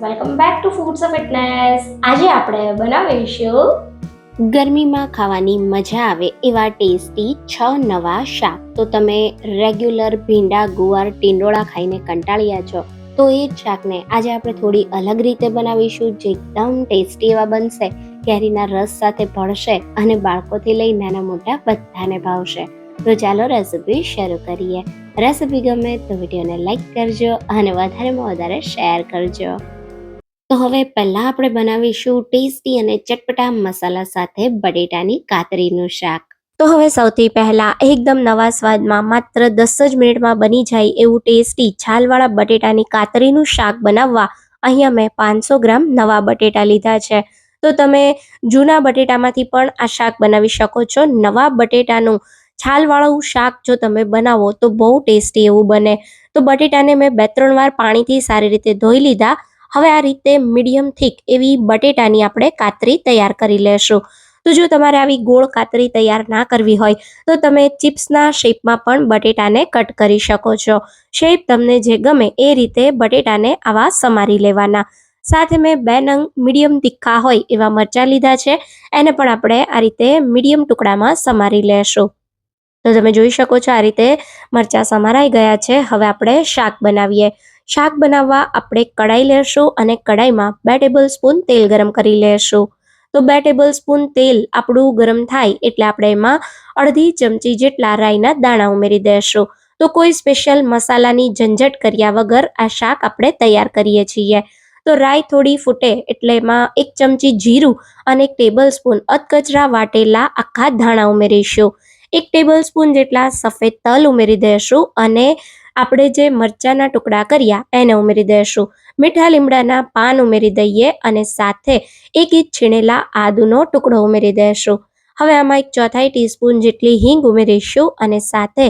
Welcome back to foods of fitness. આજે આપણે બનાવીશું ગરમીમાં ખાવાની મજા આવે એવા ટેસ્ટી 6 નવા શાક. તો તમે રેગ્યુલર ભીંડા, ગુવાર, ટીંડોળા ખાઈને કંટાળ્યા છો, તો એ જ શાકને આજે આપણે થોડી અલગ રીતે બનાવીશું, જે એકદમ ટેસ્ટી એવા બનશે, કેરીના રસ સાથે ભળશે અને બાળકોથી લઈ નાના મોટા બધાને ભાવશે. તો ચાલો રેસીપી શરૂ કરીએ. રેસીપી ગમે તો વિડીયોને લાઈક કરજો અને વધારેમાં વધારે શેર કરજો. તો હવે પહેલા આપણે બનાવીશું ટેસ્ટી અને ચટપટા મસાલા સાથે બટેટાની કાતરીનું શાક. તો હવે સૌથી પહેલા એકદમ નવા સ્વાદમાં માત્ર 10 જ મિનિટમાં બની જાય એવું ટેસ્ટી છાલવાળા બટેટાની કાતરીનું શાક બનાવવા અહીંયા મેં 500 ગ્રામ નવા બટેટા લીધા છે. તો તમે જૂના બટેટામાંથી પણ આ શાક બનાવી શકો છો. નવા બટેટાનું છાલવાળું શાક જો તમે બનાવો તો બહુ ટેસ્ટી એવું બને. તો બટેટાને મેં 2-3 વાર પાણીથી સારી રીતે ધોઈ લીધા. હવે આ રીતે મીડિયમ થીક એવી બટેટાની આપણે કાતરી તૈયાર કરી લેશું. તો જો તમારે આવી ગોળ કાતરી તૈયાર ના કરવી હોય તો તમે ચિપ્સના શેપમાં પણ બટેટાને કટ કરી શકો છો. શેપ તમને જે ગમે એ રીતે બટેટાને આવા સમારી લેવાના. સાથે મેં 2 નંગ મીડિયમ તીખા હોય એવા મરચાં લીધા છે. એને પણ આપણે આ રીતે મીડિયમ ટુકડામાં સમારી લેશું. તો તમે જોઈ શકો છો આ રીતે મરચાં સમારાઈ ગયા છે. હવે આપણે શાક બનાવીએ. શાક બનાવવા આપણે કડાઈ લેશું અને કડાઈમાં 2 ટેબલ સ્પૂન તેલ ગરમ કરી લેશું. તો 2 ટેબલ સ્પૂન તેલ આપણું ગરમ થાય એટલે આપણે એમાં અડધી ચમચી જેટલા રાઈના દાણા ઉમેરી દેશું. તો કોઈ સ્પેશિયલ મસાલાની ઝંઝટ કર્યા વગર આ શાક આપણે તૈયાર કરીએ છીએ. તો રાઈ થોડી ફૂટે એટલે એમાં 1 ચમચી જીરું અને 1 ટેબલ સ્પૂન અધકચરા વાટેલા આખા ધાણા ઉમેરીશું. 1 ટેબલ સ્પૂન જેટલા સફેદ તલ ઉમેરી દઈશું અને આપણે જે મરચાના ટુકડા કર્યા એને ઉમેરી દઈશું. મીઠા લીમડાના પાન ઉમેરી દઈએ અને સાથે 1 ઇંચ છીણેલા આદુનો ટુકડો ઉમેરી દઈશું. હવે આમાં 1/4 ટીસ્પૂન જેટલી હિંગ ઉમેરીશું અને સાથે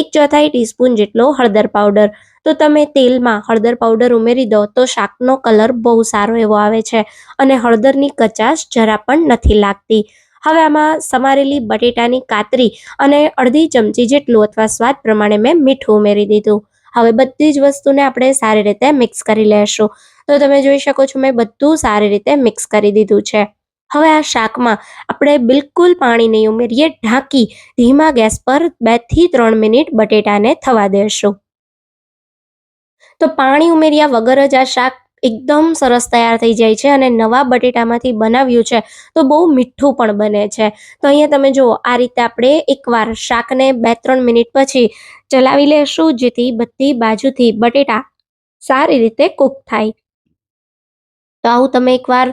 1/4 ટીસ્પૂન જેટલો હળદર પાવડર. તો તમે તેલમાં હળદર પાવડર ઉમેરી દો તો શાકનો કલર બહુ સારો એવો આવે છે અને હળદરની કચાશ જરા પણ નથી લાગતી. હવે આમાં સમારેલી બટેટાની કાતરી અને અડધી ચમચી જેટલું અથવા સ્વાદ પ્રમાણે મેં મીઠું ઉમેરી દીધું. હવે બધી જ વસ્તુને આપણે સારી રીતે મિક્સ કરી લેશું. તો તમે જોઈ શકો છો મેં બધું સારી રીતે મિક્સ કરી દીધું છે. હવે આ શાકમાં આપણે બિલકુલ પાણી નહીં ઉમેરીએ. ઢાંકી ધીમા ગેસ પર 2 થી 3 મિનિટ બટેટાને થવા દેશું. તો પાણી ઉમેર્યા વગર જ આ શાક એકદમ સરસ તૈયાર થઈ જાય છે અને નવા બટેટામાંથી બનાવ્યું છે તો બહુ મીઠું પણ બને છે. તો અહીંયા તમે જુઓ આ રીતે આપણે એકવાર શાકને 2-3 મિનિટ પછી ચલાવી લેશું, જેથી બધી બાજુથી બટેટા સારી રીતે કૂક થાય. તો આવું તમે એકવાર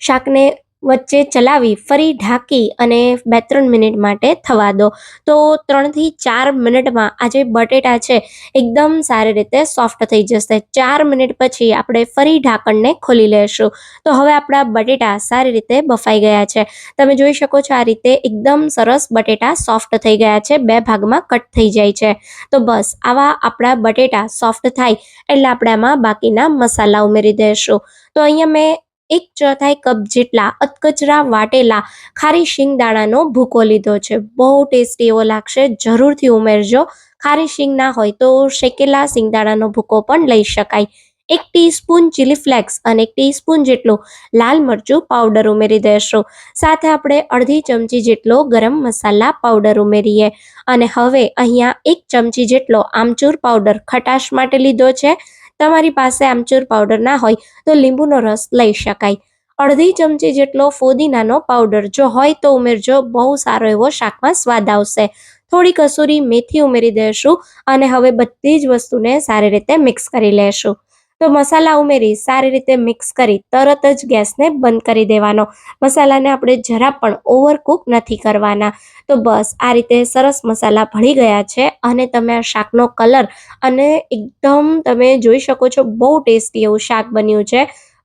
શાકને વચ્ચે ચલાવી ફરી ઢાંકી અને 2-3 મિનિટ માટે થવા દો. તો 3 થી 4 મિનિટમાં આ જે બટેટા છે એકદમ સારી રીતે સોફ્ટ થઈ જશે. 4 મિનિટ પછી આપણે ફરી ઢાંકણને ખોલી લેશું. તો હવે આપણા બટેટા સારી રીતે બફાઈ ગયા છે. તમે જોઈ શકો છો આ રીતે એકદમ સરસ બટેટા સોફ્ટ થઈ ગયા છે, 2 ભાગમાં કટ થઈ જાય છે. તો બસ આવા આપણા બટેટા સોફ્ટ થાય એટલે આપણે આમાં બાકીના મસાલા ઉમેરી દઈશું. તો અહીંયા મેં 1/4 કપ જેટલા અધકચરા વાટેલા ખારી શિંગદાણાનો ભૂકો લીધો છે. બહુ ટેસ્ટી એવો લાગશે, જરૂરથી ઉમેરજો. ખારી શિંગ ના હોય તો શેકેલા શિંગદાણાનો ભૂકો પણ લઈ શકાય. 1 ટીસ્પૂન ચીલી ફ્લેક્સ અને 1 ટીસ્પૂન જેટલું લાલ મરચું પાવડર ઉમેરી દઈશું. સાથે આપણે અડધી ચમચી જેટલો ગરમ મસાલા પાવડર ઉમેરીએ અને હવે અહીંયા 1 ચમચી જેટલો આમચૂર પાવડર ખટાશ માટે લીધો છે. તમારી પાસે આમચૂર પાવડર ના હોય તો લીંબુનો રસ લઈ શકાય. અડધી ચમચી જેટલો ફોદીનાનો પાવડર જો હોય તો ઉમેરજો, બહુ સારો એવો શાકમાં સ્વાદ આવશે. થોડી કસૂરી મેથી ઉમેરી દઈશું અને હવે બધી જ વસ્તુને સારી રીતે મિક્સ કરી લેશું. તો મસાલા ઉમેરી સારી રીતે મિક્સ કરી તરત જ ગેસને બંધ કરી દેવાનો. મસાલાને આપણે જરા પણ ઓવરકુક નથી કરવાના. તો બસ આ રીતે સરસ મસાલા ભળી ગયા છે અને તમે આ શાકનો કલર અને એકદમ તમે જોઈ શકો છો બહુ ટેસ્ટી એવું શાક બન્યું છે.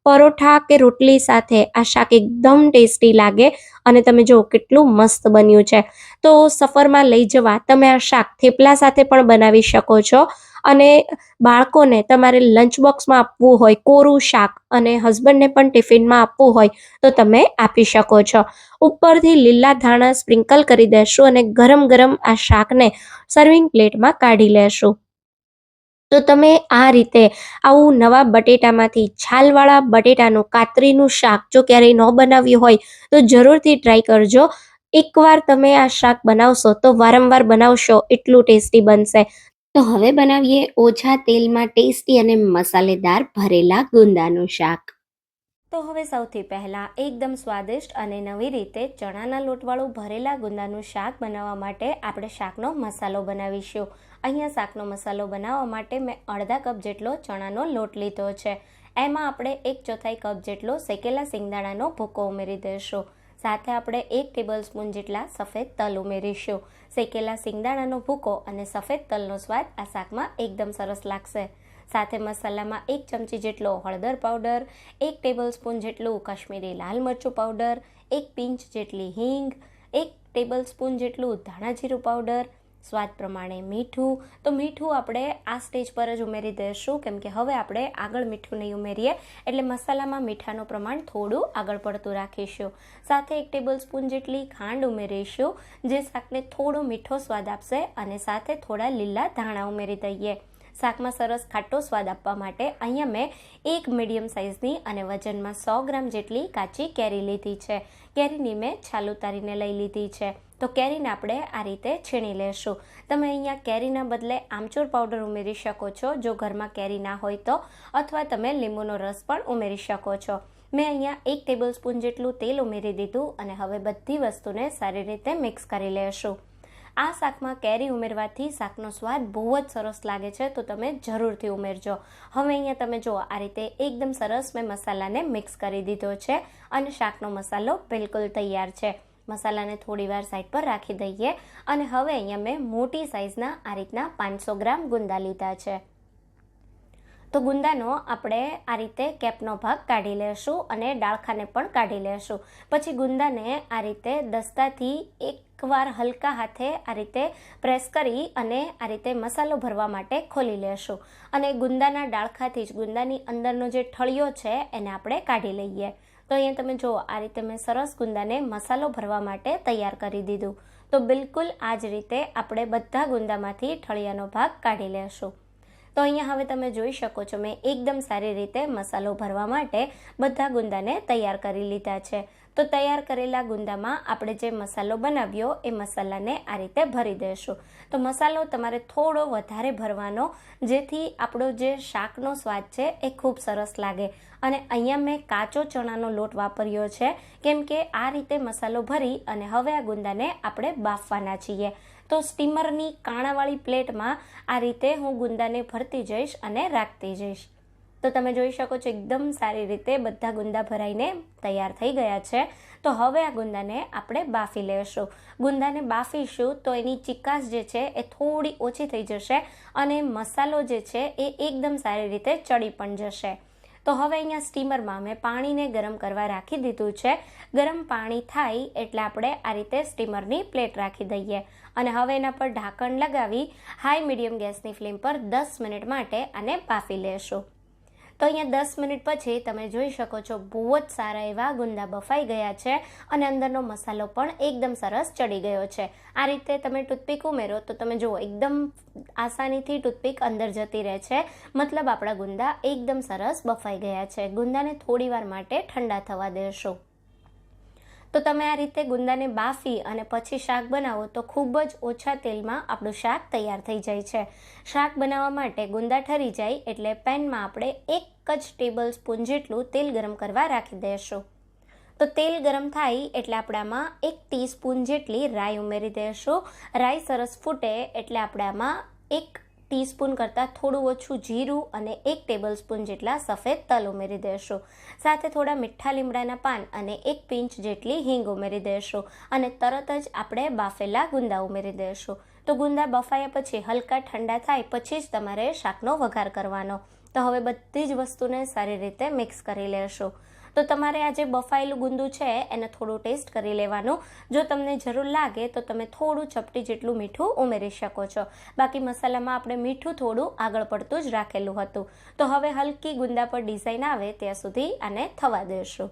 પરોઠા કે રોટલી સાથે આ શાક એકદમ ટેસ્ટી લાગે અને તમે જુઓ કેટલું મસ્ત બન્યું છે. તો સફરમાં લઈ જવા તમે આ શાક થેપલા સાથે પણ બનાવી શકો છો અને બાળકોને તમારે લંચ બોક્સમાં આપવું હોય કોરું શાક અને હસબન્ડને પણ ટિફિનમાં આપવું હોય તો તમે આપી શકો છો. ઉપરથી લીલા ધાણા સ્પ્રિંકલ કરી દેશું અને ગરમ ગરમ આ શાકને સર્વિંગ પ્લેટમાં કાઢી લેશું. તો તમે આ રીતે આવું નવા બટેટામાંથી છાલવાળા બટેટાનું કાતરીનું શાક જો ક્યારેય ન બનાવ્યું હોય તો જરૂરથી ટ્રાય કરજો. એકવાર તમે આ શાક બનાવશો તો વારંવાર બનાવશો એટલું ટેસ્ટી બનશે. તો હવે બનાવીએ ઓછા તેલમાં ટેસ્ટી અને મસાલેદાર ભરેલા ગુંદાનું શાક. તો હવે સૌથી પહેલાં એકદમ સ્વાદિષ્ટ અને નવી રીતે ચણાના લોટવાળું ભરેલા ગુંદાનું શાક બનાવવા માટે આપણે શાકનો મસાલો બનાવીશું. અહીંયા શાકનો મસાલો બનાવવા માટે મેં અડધા કપ જેટલો ચણાનો લોટ લીધો છે. એમાં આપણે 1/4 કપ જેટલો શેકેલા સિંગદાણાનો ભૂકો ઉમેરી દઈશું. સાથે આપણે 1 ટેબલસ્પૂન જેટલા સફેદ તલ ઉમેરીશું. શેકેલા સિંગદાણાનો ભૂકો અને સફેદ તલનો સ્વાદ આ શાકમાં એકદમ સરસ લાગશે. સાથે મસાલામાં 1 ચમચી જેટલો હળદર પાવડર, 1 ટેબલસ્પૂન જેટલું કાશ્મીરી લાલ મરચું પાવડર, 1 પિંચ જેટલી હિંગ, 1 ટેબલસ્પૂન જેટલું ધાણા જીરું પાવડર, સ્વાદ પ્રમાણે મીઠું. તો મીઠું આપણે આ સ્ટેજ પર જ ઉમેરી દઈશું, કેમ કે હવે આપણે આગળ મીઠું નહીં ઉમેરીએ એટલે મસાલામાં મીઠાનું પ્રમાણ થોડું આગળ પડતું રાખીશું. સાથે 1 ટેબલસ્પૂન જેટલી ખાંડ ઉમેરીશું, જે શાકને થોડો મીઠો સ્વાદ આપશે. અને સાથે થોડા લીલા ધાણા ઉમેરી દઈએ. શાકમાં સરસ ખાટો સ્વાદ આપવા માટે અહીંયા મેં એક મીડિયમ સાઇઝની અને વજનમાં 100 ગ્રામ જેટલી કાચી કેરી લીધી છે. કેરીની મેં છાલ ઉતારીને લઈ લીધી છે. તો કેરીને આપણે આ રીતે છીણી લેશું. તમે અહીંયા કેરીના બદલે આમચૂર પાવડર ઉમેરી શકો છો જો ઘરમાં કેરી ના હોય તો, અથવા તમે લીંબુનો રસ પણ ઉમેરી શકો છો. મેં અહીંયા 1 ટેબલસ્પૂન જેટલું તેલ ઉમેરી દીધું અને હવે બધી વસ્તુને સારી રીતે મિક્સ કરી લેશું. આ શાકમાં કેરી ઉમેરવાથી શાકનો સ્વાદ બહુ જ સરસ લાગે છે, તો તમે જરૂરથી ઉમેરજો. હવે અહીંયા તમે જુઓ આ રીતે એકદમ સરસ મેં મસાલાને મિક્સ કરી દીધો છે અને શાકનો મસાલો બિલકુલ તૈયાર છે. મસાલાને થોડી વાર સાઈડ પર રાખી દઈએ. અને હવે અહીંયા મેં મોટી સાઇઝના આ રીતના 500 ગ્રામ ગુંદા લીધા છે. તો ગુંદાનો આપણે આ રીતે કેપનો ભાગ કાઢી લેશું અને ડાળખાને પણ કાઢી લેશું. પછી ગુંદાને આ રીતે દસ્તાથી એકવાર હલકા હાથે આ રીતે પ્રેસ કરી અને આ રીતે મસાલો ભરવા માટે ખોલી લેશું. અને ગુંદાના ડાળખાથી જ ગુંદાની અંદરનો જે ઠળિયો છે એને આપણે કાઢી લઈએ. તો અહીંયા તમે જુઓ આ રીતે મેં સરસ ગુંદાને મસાલો ભરવા માટે તૈયાર કરી દીધું. તો બિલકુલ આ જ રીતે આપણે બધા ગુંદામાંથી ઠળિયાનો ભાગ કાઢી લેશું. તો અહીંયા હવે તમે જોઈ શકો છો મેં એકદમ સારી રીતે મસાલો ભરવા માટે બધા ગુંદાને તૈયાર કરી લીધા છે. તો તૈયાર કરેલા ગુંદામાં આપણે જે મસાલો બનાવ્યો એ મસાલાને આ રીતે ભરી દઈશું. તો મસાલો તમારે થોડો વધારે ભરવાનો, જેથી આપણો જે શાકનો સ્વાદ છે એ ખૂબ સરસ લાગે. અને અહીંયા મેં કાચો ચણાનો લોટ વાપર્યો છે, કેમ કે આ રીતે મસાલો ભરી અને હવે આ ગુંદાને આપણે બાફવાના છીએ. તો સ્ટીમરની કાણાવાળી પ્લેટમાં આ રીતે હું ગુંદાને ભરતી જઈશ અને રાખતી જઈશ. તો તમે જોઈ શકો છો એકદમ સારી રીતે બધા ગુંદા ભરાઈને તૈયાર થઈ ગયા છે. તો હવે આ ગુંદાને આપણે બાફી લેશું. ગુંદાને બાફીશું તો એની ચિકાસ જે છે એ થોડી ઓછી થઈ જશે અને મસાલો જે છે એ એકદમ સારી રીતે ચડી પણ જશે. તો હવે અહીંયા સ્ટીમરમાં મેં પાણીને ગરમ કરવા રાખી દીધું છે. ગરમ પાણી થાય એટલે આપણે આ રીતે સ્ટીમરની પ્લેટ રાખી દઈએ અને હવે એના પર ઢાંકણ લગાવી હાઈ મીડિયમ ગેસની ફ્લેમ પર 10 મિનિટ માટે આને બાફી લેશું. તો અહીંયા 10 મિનિટ પછી તમે જોઈ શકો છો બહુ જ સારા એવા ગુંદા બફાઈ ગયા છે અને અંદરનો મસાલો પણ એકદમ સરસ ચડી ગયો છે. આ રીતે તમે ટૂથપીક ઉમેરો તો તમે જુઓ એકદમ આસાનીથી ટૂથપીક અંદર જતી રહે છે. મતલબ આપણા ગુંદા એકદમ સરસ બફાઈ ગયા છે. ગુંદાને થોડી વાર માટે ઠંડા થવા દેશો. તો તમે આ રીતે ગુંદાને બાફી અને પછી શાક બનાવો તો ખૂબ જ ઓછા તેલમાં આપણું શાક તૈયાર થઈ જાય છે. શાક બનાવવા માટે ગુંદા ઠરી જાય એટલે પેનમાં આપણે 1 જ ટેબલ સ્પૂન જેટલું તેલ ગરમ કરવા રાખી દઈશું. તો તેલ ગરમ થાય એટલે આપણે આમાં 1 ટીસ્પૂન જેટલી રાઈ ઉમેરી દઈશું. રાઈ સરસ ફૂટે એટલે આપણે આમાં 1 ટીસ્પૂન કરતાં થોડું ઓછું જીરું અને 1 ટેબલ સ્પૂન જેટલા સફેદ તલ ઉમેરી દઈશું. સાથે થોડા મીઠા લીમડાના પાન અને 1 પિંચ જેટલી હિંગ ઉમેરી દઈશું અને તરત જ આપણે બાફેલા ગુંદા ઉમેરી દઈશું. તો ગુંદા બફાયા પછી હલકા ઠંડા થાય પછી જ તમારે શાકનો વઘાર કરવાનો. તો હવે બધી જ વસ્તુને સારી રીતે મિક્સ કરી લેશું. તો તમારે આ જે બફાયેલું ગુંદું છે એને થોડું ટેસ્ટ કરી લેવાનું. જો તમને જરૂર લાગે તો તમે થોડું ચપટી જેટલું મીઠું ઉમેરી શકો છો. બાકી મસાલામાં આપણે મીઠું થોડું આગળ પડતું જ રાખેલું હતું. તો હવે હલકી ગુંદા પર ડિઝાઇન આવે ત્યાં સુધી આને થવા દેશું.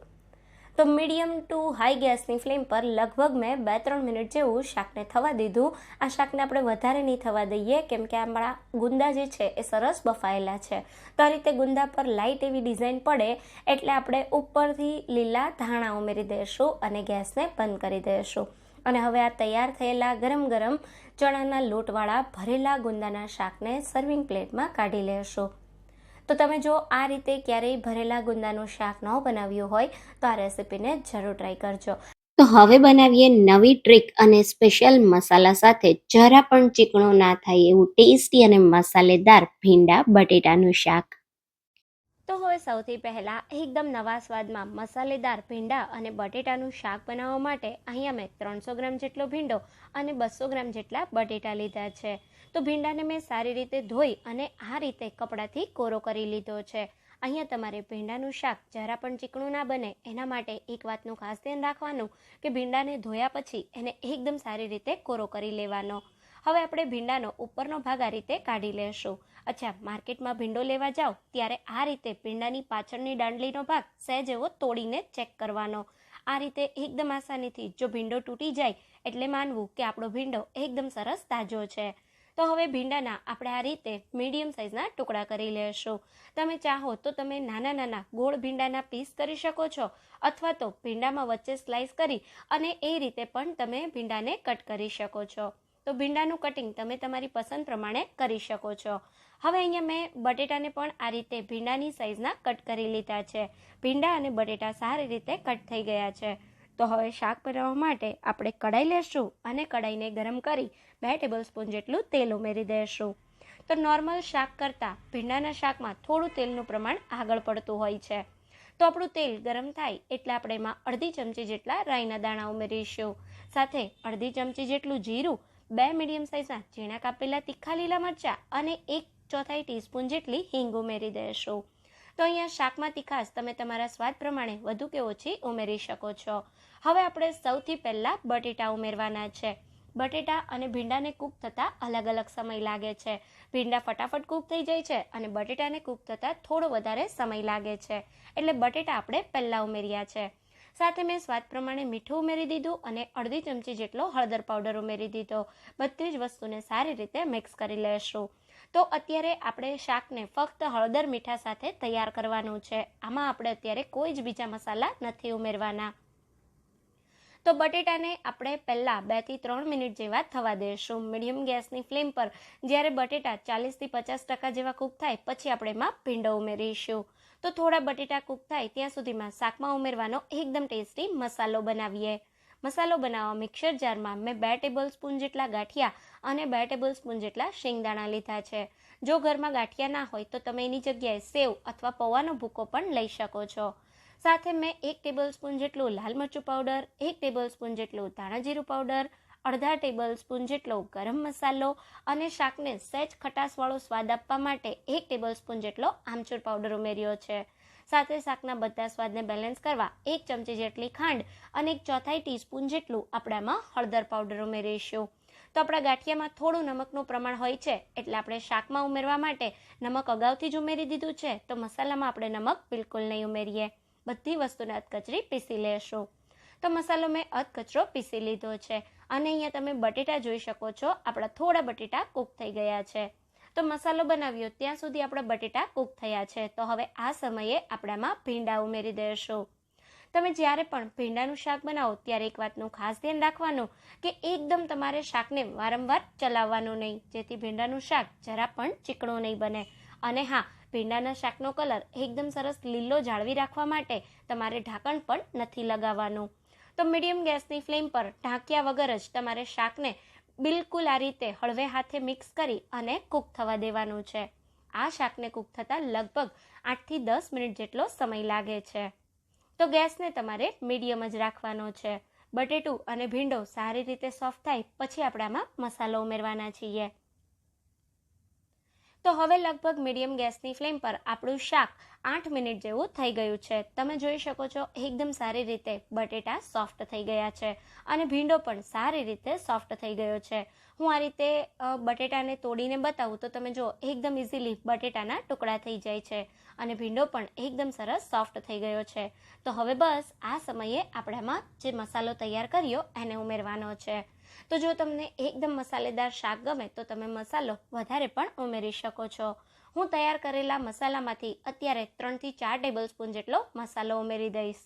તો મીડિયમ ટુ હાઈ ગેસની ફ્લેમ પર લગભગ મેં 2-3 મિનિટ જેવું શાકને થવા દીધું. આ શાકને આપણે વધારે નહીં થવા દઈએ કેમ કે આપણા ગુંદા જે છે એ સરસ બફાયેલા છે. તો આ રીતે ગુંદા પર લાઇટ એવી ડિઝાઇન પડે એટલે આપણે ઉપરથી લીલા ધાણા ઉમેરી દઈશું અને ગેસને બંધ કરી દઈશું. અને હવે આ તૈયાર થયેલા ગરમ ગરમ ચણાના લોટવાળા ભરેલા ગુંદાના શાકને સર્વિંગ પ્લેટમાં કાઢી લેશું. તો તમે જો આ રીતે ક્યારેય ભરેલા ગુંદાનું શાક ન બનાવ્યું હોય તો આ રેસીપીને જરૂર ટ્રાય કરજો. તો હવે બનાવીએ નવી ટ્રીક અને સ્પેશિયલ મસાલા સાથે જરા પણ ચીકણું ના થાય એવું ટેસ્ટી અને મસાલેદાર ભીંડા બટેટાનું શાક. તો હવે સૌથી પહેલાં એકદમ નવા સ્વાદમાં મસાલેદાર ભીંડા અને બટેટાનું શાક બનાવવા માટે અહીંયા મેં 300 ગ્રામ જેટલો ભીંડો અને 200 ગ્રામ જેટલા બટેટા લીધા છે. તો ભીંડાને મેં સારી રીતે ધોઈ અને આ રીતે કપડાથી કોરો કરી લીધો છે. અહીંયા તમારે ભીંડાનું શાક જરા પણ ચીકણું ના બને એના માટે એક વાતનું ખાસ ધ્યાન રાખવાનું કે ભીંડાને ધોયા પછી એને એકદમ સારી રીતે કોરો કરી લેવાનો. હવે આપણે ભીંડાનો ઉપરનો ભાગ આ રીતે કાઢી લેશું. અચ્છા, માર્કેટમાં ભીંડો લેવા જાઓ ત્યારે આ રીતે ભીંડાની પાછળની દાંડલીનો ભાગ સહેજ એવો તોડીને ચેક કરવાનો. આ રીતે એકદમ આસાનીથી જો ભીંડો તૂટી જાય એટલે માનવું કે આપણો ભીંડો એકદમ સરસ તાજો છે. તો હવે ભીંડાના આપણે આ રીતે મીડિયમ સાઇઝના ટુકડા કરી લેશું. તમે ચાહો તો તમે નાના નાના ગોળ ભીંડાના પીસ કરી શકો છો અથવા તો ભીંડામાં વચ્ચે સ્લાઇસ કરી અને એ રીતે પણ તમે ભીંડાને કટ કરી શકો છો. તો ભીંડાનું કટિંગ તમે તમારી પસંદ પ્રમાણે કરી શકો છો. હવે અહીંયા મેં બટેટાને પણ આ રીતે ભીંડાની સાઇઝના કટ કરી લીધા છે. ભીંડા અને બટેટા સારી રીતે કટ થઈ ગયા છે. તો હવે શાક બનાવવા માટે આપણે કઢાઈ લેશું અને કઢાઈને ગરમ કરી 2 ટેબલસ્પૂન જેટલું તેલ ઉમેરી દઈશું. તો નોર્મલ શાક કરતાં ભીંડાના શાકમાં થોડું તેલનું પ્રમાણ આગળ પડતું હોય છે. તો આપણું તેલ ગરમ થાય એટલે આપણે એમાં અડધી ચમચી જેટલા રાઈના દાણા ઉમેરીશું. સાથે અડધી ચમચી જેટલું જીરું, 2 મીડિયમ સાઇઝના ઝીણા કાપેલા તીખા લીલા મરચાં અને 1/4 ટીસ્પૂન જેટલી હિંગ ઉમેરી દઈશું. તો અહીંયા શાકમાં તીખાશ તમે તમારા સ્વાદ પ્રમાણે વધુ કે ઓછી ઉમેરી શકો છો. હવે આપણે સૌથી પહેલાં બટેટા ઉમેરવાના છે. બટેટા અને ભીંડાને કૂક થતાં અલગ અલગ સમય લાગે છે. ભીંડા ફટાફટ કૂક થઈ જાય છે અને બટેટાને કૂક થતાં થોડો વધારે સમય લાગે છે. એટલે બટેટા આપણે પહેલાં ઉમેર્યા છે. સાથે મેં સ્વાદ પ્રમાણે મીઠું ઉમેરી દીધું અને અડધી ચમચી જેટલો હળદર પાવડર ઉમેરી દીધો. બધી જ વસ્તુને સારી રીતે મિક્સ કરી લેશું. તો અત્યારે આપણે શાકને ફક્ત હળદર મીઠા સાથે તૈયાર કરવાનું છે. આમાં આપણે અત્યારે કોઈ જ બીજા મસાલા નથી ઉમેરવાના. તો બટેટાને આપણે પહેલાં 2 થી 3 મિનિટ જેવા થવા દઈશું મીડિયમ ગેસની ફ્લેમ પર. જ્યારે બટેટા 40 થી 50% જેવા કૂક થાય પછી આપણે એમાં ભીંડો ઉમેરીશું. તો થોડા બટેટા કૂક થાય ત્યાં સુધીમાં શાકમાં ઉમેરવાનો એકદમ ટેસ્ટી મસાલો બનાવીએ. મસાલો બનાવવા મિક્સર જારમાં મેં 2 ટેબલસ્પૂન જેટલા ગાંઠિયા અને 2 ટેબલસ્પૂન જેટલા શેંગદાણા લીધા છે. જો ઘરમાં ગાંઠિયા ના હોય તો તમે એની જગ્યાએ સેવ અથવા પૌવાનો ભૂકો પણ લઈ શકો છો. સાથે મેં 1 ટેબલસ્પૂન જેટલું લાલ મરચું પાવડર, 1 ટેબલસ્પૂન જેટલું ધાણા જીરું પાવડર, અડધા ટેબલસ્પૂન જેટલો ગરમ મસાલો અને શાકને સહેજ ખટાશવાળો સ્વાદ આપવા માટે 1 ટેબલસ્પૂન જેટલો આમચૂર પાવડર ઉમેર્યો છે. સાથે શાકના બધા સ્વાદને બેલેન્સ કરવા 1 ચમચી જેટલી ખાંડ અને 1/4 ટીસ્પૂન જેટલું આપણે આમાં હળદર પાવડર ઉમેરીશું. તો આપણા ગાંઠિયામાં થોડું નમકનું પ્રમાણ હોય છે એટલે આપણે શાકમાં ઉમેરવા માટે નમક અગાઉથી જ ઉમેરી દીધું છે. તો મસાલામાં આપણે નમક બિલકુલ નહીં ઉમેરીએ. બધી વસ્તુને અધકચરી પીસી લેશું. તો મસાલો મેં અધકચરો પીસી લીધો છે અને અહીંયા તમે બટેટા જોઈ શકો છો. આપણા થોડા બટેટા કૂક થઈ ગયા છે. તો મસાલો બનાવ્યો ત્યાં સુધી આપણા બટેટા કૂક થયા છે. તો હવે આ સમયે આપણે આમાં ભીંડા ઉમેરી દઈશું. તમે જ્યારે પણ ભીંડાનું શાક બનાવો ત્યારે એક વાતનું ખાસ ધ્યાન રાખવાનું કે એકદમ તમારે શાકને વારંવાર ચલાવવાનું નહીં, જેથી ભીંડાનું શાક જરા પણ ચીકણું નહીં બને. અને હા, ભીંડાના શાકનો કલર એકદમ સરસ લીલો જાળવી રાખવા માટે તમારે ઢાંકણ પણ નથી લગાવવાનું. તો મીડિયમ ગેસની ફ્લેમ પર ઢાંક્યા વગર જ તમારે શાકને બિલકુલ આ રીતે હળવે હાથે મિક્સ કરી અને કૂક થવા દેવાનું છે. આ શાકને કૂક થતાં લગભગ 8 થી 10 મિનિટ જેટલો સમય લાગે છે. તો ગેસને તમારે મીડિયમ જ રાખવાનો છે. બટેટું અને ભીંડો સારી રીતે સોફ્ટ થાય પછી આપણે આમાં મસાલો ઉમેરવાના છીએ. તો હવે લગભગ મીડિયમ ગેસની ફ્લેમ પર આપણું શાક 8 મિનિટ જેવું થઈ ગયું છે. તમે જોઈ શકો છો એકદમ સારી રીતે બટેટા સોફ્ટ થઈ ગયા છે અને ભીંડો પણ સારી રીતે સોફ્ટ થઈ ગયો છે. હું આ રીતે બટેટાને તોડીને બતાવું તો તમે જો એકદમ ઇઝીલી બટેટાના ટુકડા થઈ જાય છે અને ભીંડો પણ એકદમ સરસ સોફ્ટ થઈ ગયો છે. તો હવે બસ આ સમયે આપણે આમાં જે મસાલો તૈયાર કર્યો એને ઉમેરવાનો છે. તો જો તમને એકદમ મસાલેદાર શાક ગમે તો તમે મસાલો વધારે પણ ઉમેરી શકો છો. હું તૈયાર કરેલા મસાલામાંથી અત્યારે 3 થી 4 ટેબલ સ્પૂન જેટલો મસાલો ઉમેરી દઈશ.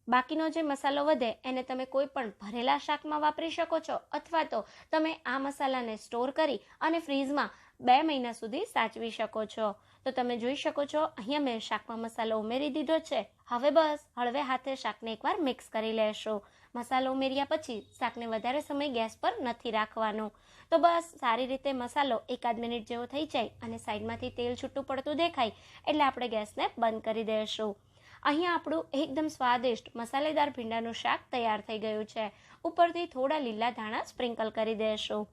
બાકીનો જે મસાલો વધે એને તમે કોઈ પણ ભરેલા શાકમાં વાપરી શકો છો અથવા તો તમે આ મસાલાને સ્ટોર કરી અને ફ્રીઝમાં 2 મહિના સુધી સાચવી શકો છો. તો તમે જોઈ શકો છો અહીંયા મેં શાકમાં મસાલો ઉમેરી દીધો છે. હવે બસ હળવે હાથે શાકને એકવાર મિક્સ કરી લેશું. મસાલો ઉમેર્યા પછી શાકને વધારે સમય ગેસ પર નથી રાખવાનું. તો બસ સારી રીતે મસાલો 1-8 મિનિટ જેવો થઈ જાય અને સાઈડમાંથી તેલ છૂટું પડતું દેખાય એટલે આપણે ગેસને બંધ કરી દઈશું. અહીંયા આપણું એકદમ સ્વાદિષ્ટ મસાલેદાર ભીંડાનું શાક તૈયાર થઈ ગયું છે. ઉપરથી થોડા લીલા ધાણા સ્પ્રિંકલ કરી દઈશું.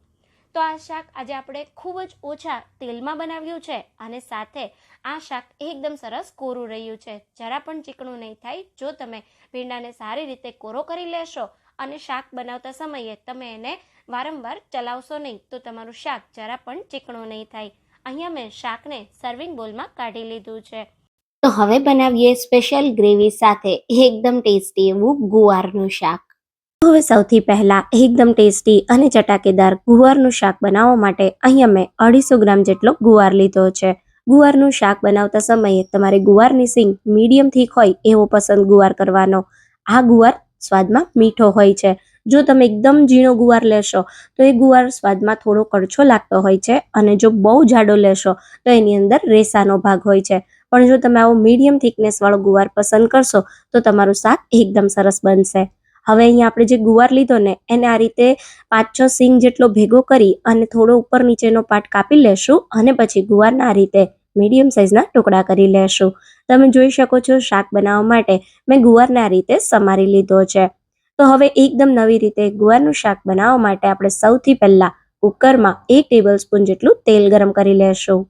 તો આ શાક આજે આપણે ખૂબ જ ઓછા તેલમાં બનાવ્યું છે અને સાથે આ શાક એકદમ સરસ કોરું રહ્યું છે. જરા પણ ચીકણું નહીં થાય જો તમે ભીંડાને સારી રીતે કોરો કરી લેશો અને શાક બનાવતા સમયે તમે એને વારંવાર ચલાવશો નહીં તો તમારું શાક જરા પણ ચીકણું નહીં થાય. અહીંયા મેં શાકને સર્વિંગ બોલમાં કાઢી લીધું છે. તો હવે બનાવીએ સ્પેશિયલ ગ્રેવી સાથે એકદમ ટેસ્ટી એવું ગુવારનું શાક. હવે સૌથી પહેલા એકદમ ટેસ્ટી અને ચટાકેદાર ગુવારનું શાક બનાવવા માટે અહીંયા મેં 250 ગ્રામ જેટલો ગુવાર લીધો છે. ગુવારનું શાક બનાવતા સમયે તમારે ગુવારની સીંગ મીડિયમ થીક હોય એવો પસંદ ગુવાર કરવાનો. આ ગુવાર સ્વાદમાં મીઠો હોય છે. જો તમે એકદમ ઝીણો ગુવાર લેશો તો એ ગુવાર સ્વાદમાં થોડો કડછો લાગતો હોય છે અને જો બહુ જાડો લેશો તો એની અંદર રેસાનો ભાગ હોય છે. પણ જો તમે આવો મીડિયમ થિકનેસ વાળો ગુવાર પસંદ કરશો તો તમારું શાક એકદમ સરસ બનશે. હવે અહીંયા આપણે જે ગુવાર લીધો ને એને આ રીતે 5-6 સિંગ જેટલો ભેગો કરી અને થોડો ઉપર નીચેનો પાર્ટ કાપી લેશું અને પછી ગુવારના આ રીતે મીડિયમ સાઇઝના ટુકડા કરી લેશું. તમે જોઈ શકો છો શાક બનાવવા માટે મેં ગુવારને આ રીતે સમારી લીધો છે. તો હવે એકદમ નવી રીતે ગુવારનું શાક બનાવવા માટે આપણે સૌથી પહેલા કુકરમાં 1 ટેબલ સ્પૂન જેટલું તેલ ગરમ કરી લેશું.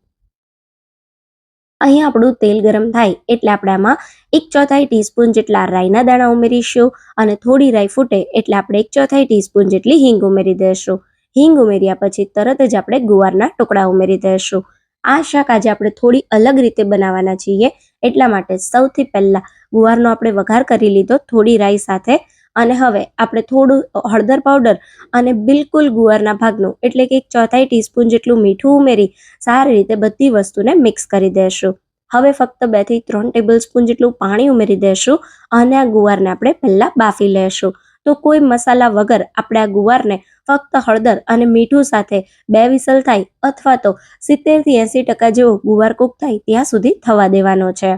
અહીંયા આપણું તેલ ગરમ થાય એટલે આપણે આમાં 1/4 ટીસ્પૂન જેટલા રાઈના દાણા ઉમેરીશું અને થોડી રાઈ ફૂટે એટલે આપણે 1/4 ટીસ્પૂન જેટલી હિંગ ઉમેરી દઈશું. હિંગ ઉમેર્યા પછી તરત જ આપણે ગુવારના ટુકડા ઉમેરી દઈશું. આ શાક આજે આપણે થોડી અલગ રીતે બનાવવાના છીએ એટલા માટે સૌથી પહેલા ગુવારનો આપણે વઘાર કરી લીધો થોડી રાઈ સાથે અને હવે આપણે થોડું હળદર પાવડર અને બિલકુલ ગુવારના ભાગનું એટલે કે 1/4 ટીસ્પૂન જેટલું મીઠું ઉમેરી સારી રીતે બધી વસ્તુને મિક્સ કરી દેશું. હવે ફક્ત 2 થી 3 ટેબલ સ્પૂન જેટલું પાણી ઉમેરી દેશું અને આ ગુવારને આપણે પહેલા બાફી લેશું. તો કોઈ મસાલા વગર આપણે આ ગુવારને ફક્ત હળદર અને મીઠું સાથે 2 વિસલ થાય અથવા તો 70 થી 80% જેવો ગુવાર કૂક થાય ત્યાં સુધી થવા દેવાનો છે.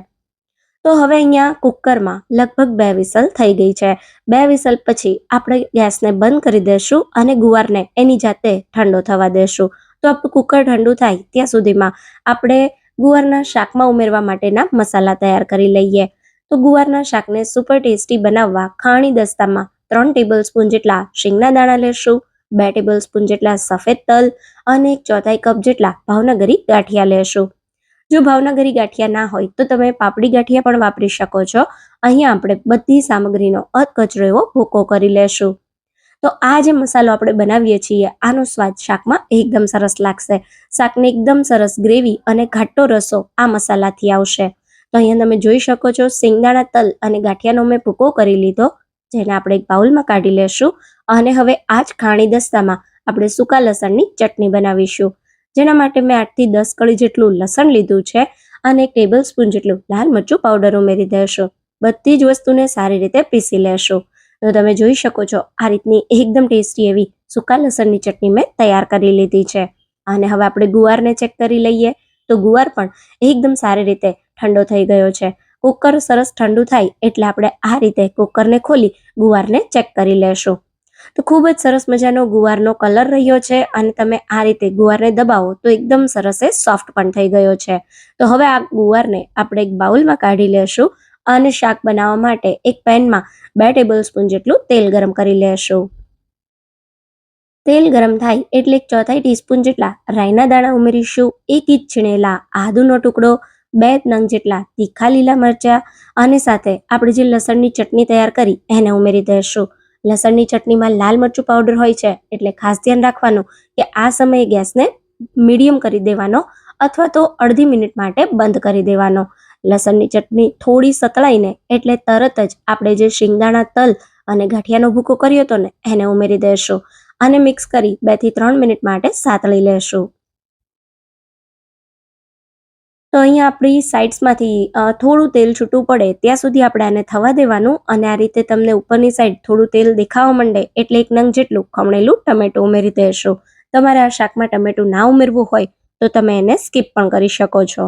તો હવે અહીંયા કુકરમાં લગભગ 2 વિસલ થઈ ગઈ છે. 2 વિસલ પછી આપણે ગેસને બંધ કરી દેશું અને ગુવારને એની જાતે ઠંડો થવા દેશું. તો આપણું કુકર ઠંડુ થાય ત્યાં સુધીમાં આપણે ગુવારના શાકમાં ઉમેરવા માટેના મસાલા તૈયાર કરી લઈએ. તો ગુવારના શાકને સુપર ટેસ્ટી બનાવવા ખાણી દસ્તામાં 3 ટેબલ સ્પૂન જેટલા શીંગના દાણા લેશું, 2 ટેબલ સ્પૂન જેટલા સફેદ તલ અને 1/4 કપ જેટલા ભાવનગરી ગાંઠિયા લેશું. જો ભાવનગરી ગાંઠિયા ના હોય તો તમે પાપડી ગાંઠિયા પણ વાપરી શકો છો. અહીંયા આપણે બધી સામગ્રીનો અધકચરો એવો ભૂકો કરી લેશું. તો આ જે મસાલો આપણે બનાવીએ છીએ આનો સ્વાદ શાકમાં એકદમ સરસ લાગશે. શાકને એકદમ સરસ ગ્રેવી અને ઘાટો રસો આ મસાલાથી આવશે. તો અહીંયા તમે જોઈ શકો છો શેંગદાણા તલ અને ગાંઠિયાનો મેં ભૂકો કરી લીધો જેને આપણે એક બાઉલમાં કાઢી લેશું અને હવે આ જ ખાણી દસ્તામાં આપણે સૂકા લસણની ચટણી બનાવીશું. જેના માટે મેં 8 થી 10 કળી જેટલું લસણ લીધું છે અને 1 ટેબલ સ્પૂન જેટલું લાલ મરચું પાવડર ઉમેરી દેશું. બધી જ વસ્તુને સારી રીતે પીસી લેશું. તો તમે જોઈ શકો છો આ રીતની એકદમ ટેસ્ટી એવી સૂકા લસણની ચટણી મેં તૈયાર કરી લીધી છે. અને હવે આપણે ગુવારને ચેક કરી લઈએ. તો ગુવાર પણ એકદમ સારી રીતે ઠંડો થઈ ગયો છે. કુકર સરસ ઠંડુ થાય એટલે આપણે આ રીતે કુકરને ખોલી ગુવારને ચેક કરી લેશું. તો ખૂબ જ સરસ મજાનો ગુવારનો કલર રહ્યો છે અને તમે આ રીતે ગુવારને દબાવો તો એકદમ સરસ સોફ્ટ પણ થઈ ગયો છે. તો હવે આ ગુવારને આપણે એક બાઉલમાં કાઢી લેશું અને શાક બનાવવા માટે એક પેનમાં 2 ટેબલ સ્પૂન જેટલું તેલ ગરમ કરી લેશું. તેલ ગરમ થાય એટલે 1/4 ટીસ્પૂન જેટલા રાઈના દાણા ઉમેરીશું, 1 ઇંચ છીણેલા આદુનો ટુકડો, 2 નંગ જેટલા તીખા લીલા મરચા અને સાથે આપણે જે લસણની ચટણી તૈયાર કરી એને ઉમેરી દઈશું. લસણની ચટણીમાં લાલ મરચું પાવડર હોય છે એટલે ખાસ ધ્યાન રાખવાનું કે આ સમયે ગેસને મીડિયમ કરી દેવાનો અથવા તો અડધી મિનિટ માટે બંધ કરી દેવાનો. લસણની ચટણી થોડી સતળાઈને એટલે તરત જ આપણે જે શિંગદાણા, તલ અને ગાંઠિયાનો ભૂકો કર્યો હતો ને એને ઉમેરી દઈશું અને મિક્સ કરી 2 થી 3 મિનિટ માટે સાતળી લેશું. તો અહીંયા આપણી સાઇડ્સમાંથી થોડું તેલ છૂટું પડે ત્યાં સુધી આપણે આને થવા દેવાનું અને આ રીતે તમને ઉપરની સાઈડ થોડું તેલ દેખાવા માંડે એટલે 1 નંગ જેટલું ખમણેલું ટમેટું ઉમેરી દેશું. તમારે આ શાકમાં ટમેટું ના ઉમેરવું હોય તો તમે એને સ્કીપ પણ કરી શકો છો.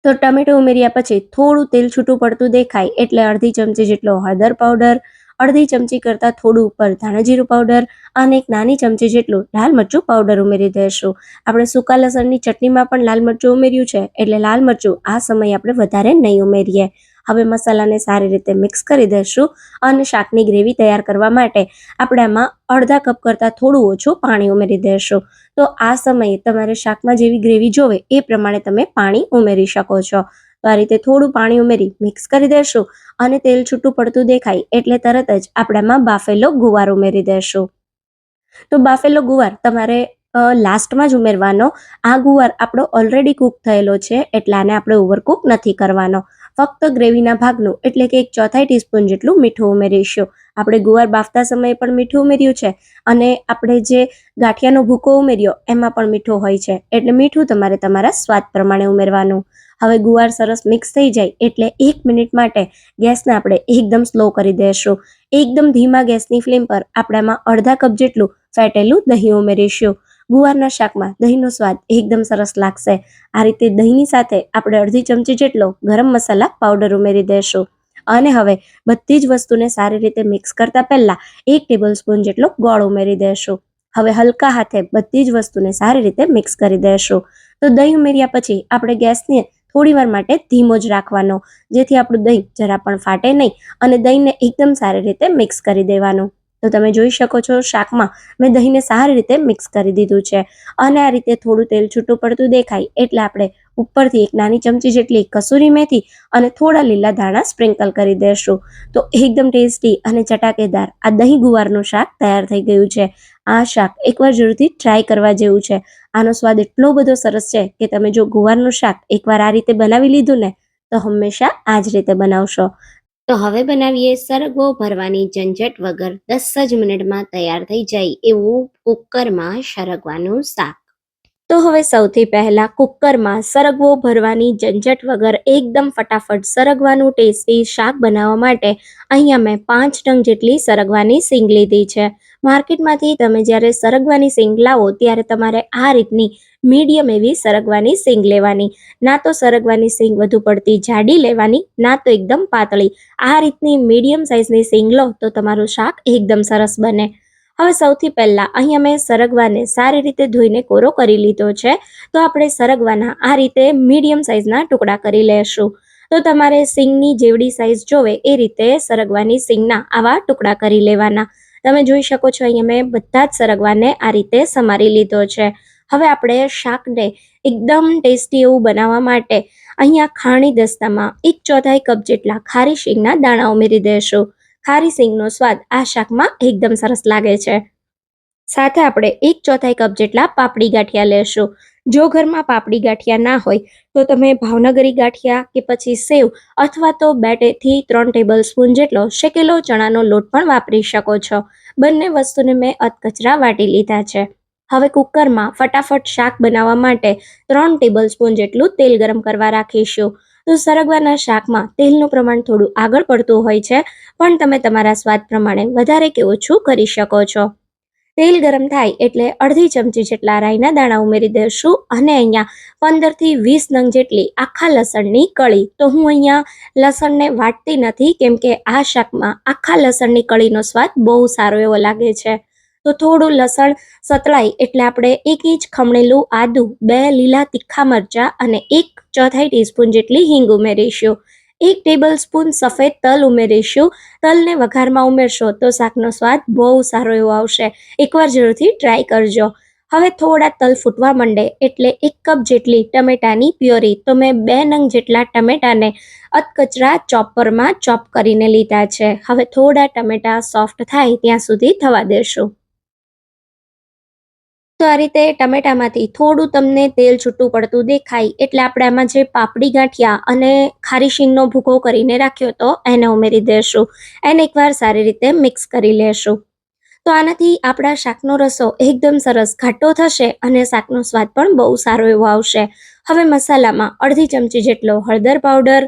તો ટમેટું ઉમેર્યા પછી થોડું તેલ છૂટું પડતું દેખાય એટલે અડધી ચમચી જેટલો હળદર પાવડર, અડધી ચમચી કરતાં થોડું ઉપર ધાણાજીરું પાવડર અને 1 નાની ચમચી જેટલું લાલ મરચું પાવડર ઉમેરી દઈશું. આપણે સૂકા લસણની ચટણીમાં પણ લાલ મરચું ઉમેર્યું છે એટલે લાલ મરચું આ સમયે આપણે વધારે નહીં ઉમેરીએ. હવે મસાલાને સારી રીતે મિક્સ કરી દઈશું અને શાકની ગ્રેવી તૈયાર કરવા માટે આપણે આમાં અડધા કપ કરતાં થોડું ઓછું પાણી ઉમેરી દઈશું. તો આ સમયે તમારે શાકમાં જેવી ગ્રેવી જોવે એ પ્રમાણે તમે પાણી ઉમેરી શકો છો. તો આ રીતે થોડું પાણી ઉમેરી મિક્સ કરી દઈશું અને તેલ છૂટું પડતું દેખાય એટલે તરત જ આપણે આમાં બાફેલો ગુવાર ઉમેરી દઈશું. તો બાફેલો ગુવાર તમારે લાસ્ટમાં જ ઉમેરવાનો. આ ગુવાર આપણો ઓલરેડી કૂક થયેલો છે એટલે આને આપણે ઓવરકૂક નથી કરવાનો. ફક્ત ગ્રેવીના ભાગનું એટલે કે 1/4 ટીસ્પૂન જેટલું મીઠું ઉમેરીશું. આપણે ગુવાર બાફતા સમયે પણ મીઠું ઉમેર્યું છે અને આપણે જે ગાંઠિયાનો ભૂકો ઉમેર્યો એમાં પણ મીઠું હોય છે એટલે મીઠું તમારે તમારા સ્વાદ પ્રમાણે ઉમેરવાનું. હવે ગુવાર સરસ મિક્સ થઈ જાય એટલે 1 મિનિટ માટે ગેસને આપણે એકદમ સ્લો કરી દઈશું. એકદમ ધીમા ગેસની ફ્લેમ પર આપણે આમાં અડધા કપ જેટલું ફેટેલું દહીં ઉમેરીશું. ગુવારના શાકમાં દહીંનો સ્વાદ એકદમ સરસ લાગશે. આ રીતે દહીંની સાથે આપણે અડધી ચમચી જેટલો ગરમ મસાલા પાવડર ઉમેરી દઈશું અને હવે બધી જ વસ્તુને સારી રીતે મિક્સ કરતા પહેલા 1 ટેબલ સ્પૂન જેટલો ગોળ ઉમેરી દઈશું. હવે હલકા હાથે બધી જ વસ્તુને સારી રીતે મિક્સ કરી દઈશું. તો દહીં ઉમેર્યા પછી આપણે ગેસને થોડીવાર માટે ધીમો જ રાખવાનો જેથી આપણું દહીં જરા પણ ફાટે નહીં અને દહીંને એકદમ સારી રીતે મિક્સ કરી દેવાનું. તો તમે જોઈ શકો છો શાકમાં મેં દહીંને સારી રીતે મિક્સ કરી દીધું છે અને આ રીતે થોડું તેલ છૂટું પડતું દેખાય એટલે આપણે ઉપરથી 1 નાની ચમચી જેટલી કસૂરી મેથી અને થોડા લીલા ધાણા સ્પ્રિંકલ કરી દઈશું. તો એકદમ ટેસ્ટી અને ચટાકેદાર આ દહીં ગુવારનું શાક તૈયાર થઈ ગયું છે. આ શાક એકવાર જરૂરથી ટ્રાય કરવા જેવું છે. આનો સ્વાદ એટલો બધો સરસ છે કે તમે જો ગુવારનું શાક એકવાર આ રીતે બનાવી લીધું ને તો હંમેશા આ જ રીતે બનાવશો. તો હવે બનાવીએ સરગવો ભરવાની ઝંઝટ વગર 10 જ મિનિટમાં તૈયાર થઈ જાય એવું કુકરમાં સરગવાનું શાક. તો હવે સૌથી પહેલા કુકરમાં સરગવો ભરવાની ઝંઝટ વગર એકદમ ફટાફટ સરગવાનું ટેસ્ટી શાક બનાવવા માટે અહીંયા મેં 5 નંગ જેટલી સરગવાની સિંગ લીધી છે. માર્કેટમાંથી તમે જ્યારે સરગવાની સિંગ લાવો ત્યારે તમારે આ રીતની મીડિયમ એવી સરગવાની સિંગ લેવાની. ના તો સરગવાની સિંગ વધુ પડતી જાડી લેવાની, ના તો એકદમ પાતળી. આ રીતની મીડિયમ સાઇઝની સિંગ લો તો તમારું શાક એકદમ સરસ બને. હવે સૌથી પહેલા અહીંયા મેં સરગવાને સારી રીતે ધોઈને કોરો કરી લીધો છે. તો આપણે સરગવાના આ રીતે મીડિયમ સાઇઝના ટુકડા કરી લેશું. તો તમારે સિંગની જેવડી સાઇઝ જોવે એ રીતે સરગવાની સિંગના આવા ટુકડા કરી લેવાના. તમે જોઈ શકો છો અહીંયા મેં બધા જ સરગવાને આ રીતે સમારી લીધો છે. હવે આપણે શાકને એકદમ ટેસ્ટી એવું બનાવવા માટે અહીંયા ખાણી દસ્તામાં 1/4 કપ જેટલા ખારી શીંગના દાણા ઉમેરી દઈશું. ખારી સિંગનો સ્વાદ આ શાકમાં એકદમ સરસ લાગે છે. સાથે આપણે 1/4 કપ જેટલા પાપડી ગાંઠિયા લેશું. જો ઘરમાં પાપડી ગાંઠિયા ના હોય તો તમે ભાવનગરી ગાંઠિયા કે પછી સેવ અથવા તો 2 થી 3 ટેબલ સ્પૂન જેટલો શેકેલો ચણાનો લોટ પણ વાપરી શકો છો. બંને વસ્તુને મેં અધકચરા વાટી લીધા છે. હવે કુકરમાં ફટાફટ શાક બનાવવા માટે 3 ટેબલ સ્પૂન જેટલું તેલ ગરમ કરવા રાખીશું. તો સરગવાના શાકમાં તેલનું પ્રમાણ થોડું આગળ પડતું હોય છે પણ તમે તમારા સ્વાદ પ્રમાણે વધારે કે ઓછું કરી શકો છો. તેલ ગરમ થાય એટલે અડધી ચમચી જેટલા રાઈના દાણા ઉમેરી દઈશું અને અહીંયા 15 થી 20 નંગ જેટલી આખા લસણની કળી. તો હું અહીંયા લસણને વાટતી નથી કેમ કે આ શાકમાં આખા લસણની કળીનો સ્વાદ બહુ સારો એવો લાગે છે. તો થોડું લસણ સતળાય એટલે આપણે 1 ઇંચ ખમણેલું આદું, 2 લીલા તીખા મરચા અને 1/4 ટીસ્પૂન જેટલી હિંગ ઉમેરીશું. 1 ટેબલ સ્પૂન સફેદ તલ ઉમેરીશું. તલને વઘારમાં ઉમેરશો તો શાકનો સ્વાદ બહુ સારો એવો આવશે. એકવાર જરૂરથી ટ્રાય કરજો. હવે થોડા તલ ફૂટવા માંડે એટલે 1 કપ જેટલી ટમેટાની પ્યોરી. તો મેં 2 નંગ જેટલા ટમેટાને અધકચરા ચોપરમાં ચોપ કરીને લીધા છે. હવે થોડા ટમેટા સોફ્ટ થાય ત્યાં સુધી થવા દેશું. તો આ રીતે ટમેટામાંથી થોડું તમને તેલ છૂટું પડતું દેખાય એટલે આપણે આમાં જે પાપડી ગાંઠિયા અને ખારી શીંગનો ભૂકો કરીને રાખ્યો હતો એને ઉમેરી દેશું. એને એકવાર સારી રીતે મિક્સ કરી લેશું. તો આનાથી આપણા શાકનો રસો એકદમ સરસ ઘાટો થશે અને શાકનો સ્વાદ પણ બહુ સારો એવો આવશે. હવે મસાલામાં અડધી ચમચી જેટલો હળદર પાવડર,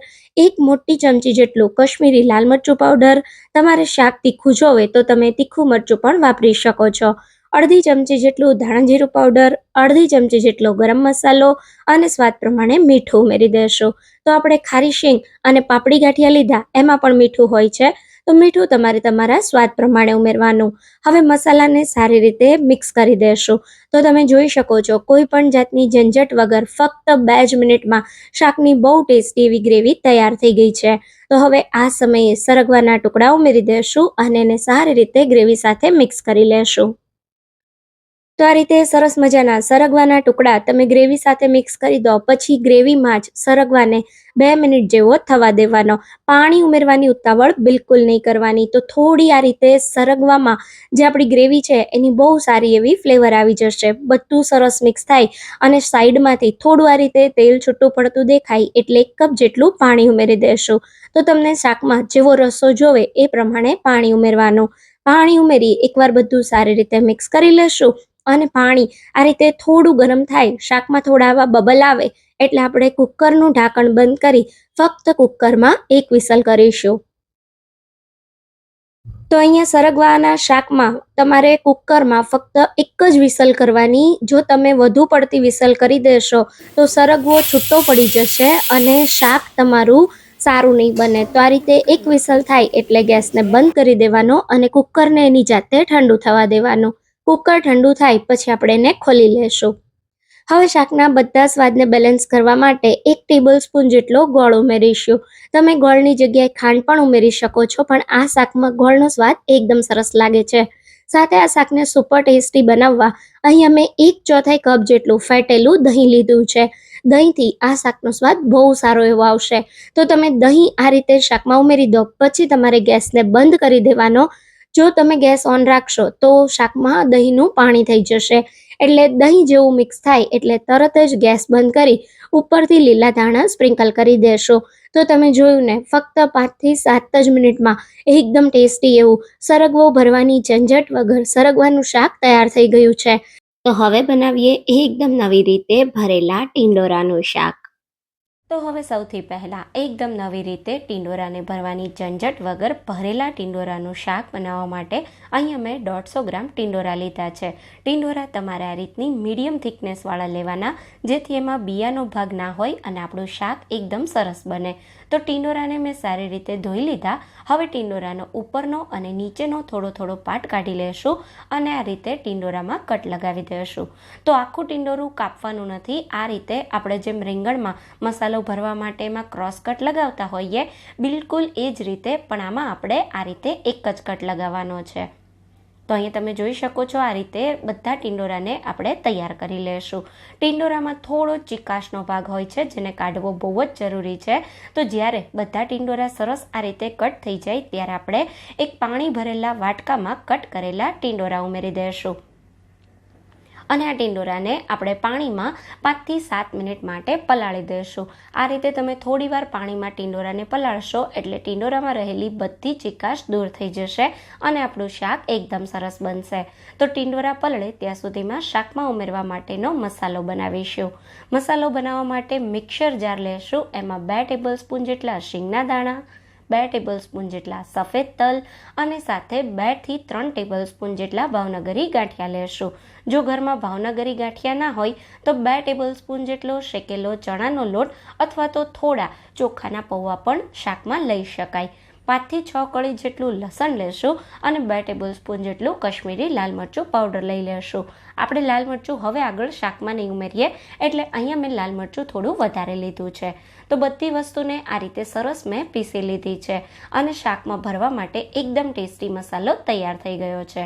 1 મોટી ચમચી જેટલું કશ્મીરી લાલ મરચું પાવડર, તમારે શાક તીખું જોવે તો તમે તીખું મરચું પણ વાપરી શકો છો, અડધી ચમચી જેટલું ધાણા જીરું પાવડર, અડધી ચમચી જેટલો ગરમ મસાલો અને સ્વાદ પ્રમાણે મીઠું ઉમેરી દેશું. તો આપણે ખારી શીંગ અને પાપડી ગાંઠિયા લીધા એમાં પણ મીઠું હોય છે, તો મીઠું તમારે તમારા સ્વાદ પ્રમાણે ઉમેરવાનું. હવે મસાલાને સારી રીતે મિક્સ કરી દેશું. તો તમે જોઈ શકો છો કોઈ પણ જાતની ઝંઝટ વગર ફક્ત 2 જ મિનિટમાં શાકની બહુ ટેસ્ટી એવી ગ્રેવી તૈયાર થઈ ગઈ છે. તો હવે આ સમયે સરગવાના ટુકડા ઉમેરી દેશું અને એને સારી રીતે ગ્રેવી સાથે મિક્સ કરી લેશું. તો આ રીતે સરસ મજાના સરગવાના ટુકડા તમે ગ્રેવી સાથે મિક્સ કરી દો. પછી ગ્રેવીમાં જ સરગવાને 2 મિનિટ જેવો થવા દેવાનો. પાણી ઉમેરવાની ઉતાવળ બિલકુલ નહીં કરવાની. તો થોડી આ રીતે સરગવામાં જે આપણી ગ્રેવી છે એની બહુ સારી એવી ફ્લેવર આવી જશે. બધું સરસ મિક્સ થાય અને સાઈડમાંથી થોડું આ રીતે તેલ છૂટું પડતું દેખાય એટલે 1 કપ જેટલું પાણી ઉમેરી દેશું. તો તમને શાકમાં જેવો રસો જોવે એ પ્રમાણે પાણી ઉમેરવાનું. પાણી ઉમેરી એકવાર બધું સારી રીતે મિક્સ કરી લેશું અને પાણી આ રીતે થોડું ગરમ થાય, શાકમાં થોડા આવા બબલ આવે એટલે આપણે કુકરનું ઢાંકણ બંધ કરી ફક્ત કુકરમાં 1 વિસલ કરીશું. તો અહીંયા સરગવાના શાકમાં તમારે કુકરમાં ફક્ત 1 જ વિસલ કરવાની. જો તમે વધુ પડતી વિસલ કરી દેશો તો સરગવો છૂટો પડી જશે અને શાક તમારું સારું નહીં બને. તો આ રીતે 1 વિસલ થાય એટલે ગેસને બંધ કરી દેવાનો અને કુકરને એની જાતે ઠંડુ થવા દેવાનું. કુકર ઠંડુ થાય પછી આપણે એને ખોલી લેશું. હવે શાકના બધા સ્વાદને બેલેન્સ કરવા માટે 1 ટેબલ સ્પૂન જેટલો ગોળ ઉમેરીશું. તમે ગોળની જગ્યાએ ખાંડ પણ ઉમેરી શકો છો, પણ આ શાકમાં ગોળનો સ્વાદ એકદમ સરસ લાગે છે. સાથે આ શાકને સુપર ટેસ્ટી બનાવવા અહીં અમે 1/4 કપ જેટલું ફેટેલું દહીં લીધું છે. દહીંથી આ શાકનો સ્વાદ બહુ સારો એવો આવશે. તો તમે દહીં આ રીતે શાકમાં ઉમેરી દો પછી તમારે ગેસને બંધ કરી દેવાનો. જો તમે ગેસ ઓન રાખશો તો શાકમાં દહીંનું પાણી થઈ જશે. એટલે દહીં જેવું મિક્સ થાય એટલે તરત જ ગેસ બંધ કરી ઉપરથી લીલા ધાણા સ્પ્રિંકલ કરી દેશો. તો તમે જોયું ને, ફક્ત 5 થી 7 જ મિનિટમાં એકદમ ટેસ્ટી એવું સરગવો ભરવાની ઝંઝટ વગર સરગવાનું શાક તૈયાર થઈ ગયું છે. તો હવે બનાવીએ એકદમ નવી રીતે ભરેલા ટિંડોરાનું શાક. તો હવે સૌથી પહેલાં એકદમ નવી રીતે ટિંડોરાને ભરવાની ઝંઝટ વગર ભરેલા ટિંડોરાનું શાક બનાવવા માટે અહીં અમે 150 ગ્રામ ટિંડોરા લીધા છે. ટિંડોરા તમારે આ રીતની મીડિયમ થિકનેસવાળા લેવાના, જેથી એમાં બિયાનો ભાગ ના હોય અને આપણું શાક એકદમ સરસ બને. તો ટિંડોરાને મેં સારી રીતે ધોઈ લીધા. હવે ટિંડોરાનો ઉપરનો અને નીચેનો થોડો થોડો પાર્ટ કાઢી લેશું અને આ રીતે ટિંડોરામાં કટ લગાવી દઈશું. તો આખું ટિંડોરું કાપવાનું નથી. આ રીતે આપણે જેમ રીંગણમાં મસાલો ભરવા માટે એમાં ક્રોસ કટ લગાવતા હોઈએ, બિલકુલ એ જ રીતે પણ આમાં આપણે આ રીતે એક જ કટ લગાવવાનો છે. તો અહીંયા તમે જોઈ શકો છો આ રીતે બધા ટિંડોરાને આપણે તૈયાર કરી લેશું. ટિંડોરામાં થોડો ચીકાશનો ભાગ હોય છે જેને કાઢવો બહુ જ જરૂરી છે. તો જ્યારે બધા ટિંડોરા સરસ આ રીતે કટ થઈ જાય ત્યારે આપણે એક પાણી ભરેલા વાટકામાં કટ કરેલા ટિંડોરા ઉમેરી દઈશું અને આ ટિંડોરાને આપણે પાણીમાં 5 થી 7 મિનિટ માટે પલાળી દઈશું. આ રીતે તમે થોડીવાર પાણીમાં ટિંડોરાને પલાળશો એટલે ટિંડોરામાં રહેલી બધી ચીકાશ દૂર થઈ જશે અને આપણું શાક એકદમ સરસ બનશે. તો ટિંડોરા પલળે ત્યાં સુધીમાં શાકમાં ઉમેરવા માટેનો મસાલો બનાવીશું. મસાલો બનાવવા માટે મિક્સર જાર લેશું. એમાં 2 ટેબલ સ્પૂન જેટલા શીંગના દાણા, 2 ટેબલ સ્પૂન જેટલા સફેદ તલ અને સાથે 2 થી 3 ટેબલ સ્પૂન જેટલા ભાવનગરી ગાંઠિયા લેશું. જો ઘરમાં ભાવનગરી ગાંઠિયા ના હોય તો 2 ટેબલ સ્પૂન જેટલો શેકેલો ચણાનો લોટ અથવા તો થોડા ચોખાના પૌવા પણ શાકમાં લઈ શકાય. 5 થી 6 કળી જેટલું લસણ લેશું અને 2 ટેબલ સ્પૂન જેટલું કશ્મીરી લાલ મરચું પાવડર લઈ લેશું. આપણે લાલ મરચું હવે આગળ શાકમાં નહીં ઉમેરીએ, એટલે અહીંયા મેં લાલ મરચું થોડું વધારે લીધું છે. તો બધી વસ્તુને આ રીતે સરસ મેં પીસી લીધી છે અને શાકમાં ભરવા માટે એકદમ ટેસ્ટી મસાલો તૈયાર થઈ ગયો છે.